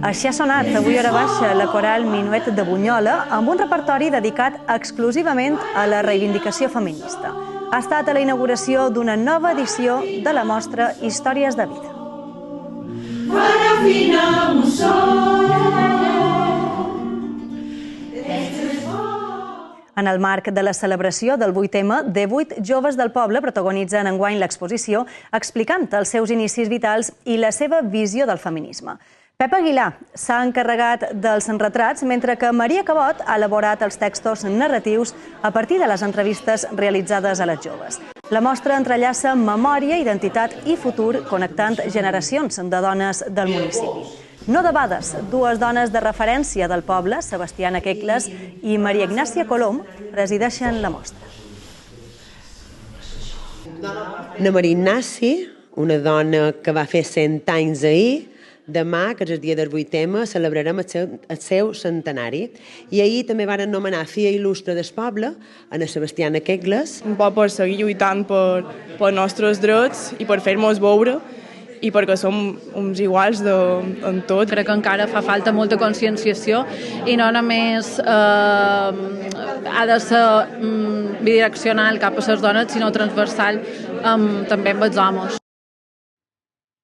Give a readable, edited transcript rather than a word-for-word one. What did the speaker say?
Així ha sonat avui hora baixa la coral Minuet de Bunyola amb un repertori dedicat exclusivament a la reivindicació feminista. Ha estat a la inauguració d'una nova edició de la mostra Històries de vida. En el marc de la celebració del 8M, 18 joves del poble protagonitzen enguany l'exposició explicant els seus inicis vitals i la seva visió del feminisme. Pep Aguilar s'ha encarregat dels retrats, mentre que Maria Cabot ha elaborat els textos narratius a partir de les entrevistes realitzades a les joves. La mostra entrellaça memòria, identitat i futur, connectant generacions de dones del municipi. No debades, dues dones de referència del poble, Sebastiana Quecles i Maria Ignàcia Colom, presideixen la mostra. La Maria Ignàcia, una dona que va fer 100 anys ahir, demà, que és el dia del 8M, celebrarem el seu centenari. I ahir també van nomenar filla il·lustre del poble, a la Sebastiana Quecles. Un poc per seguir lluitant per nostres drets i per fer-nos veure i perquè som uns iguals en tot. Crec que encara fa falta molta conscienciació i no només ha de ser bidireccional cap a les dones, sinó transversal també amb els homes.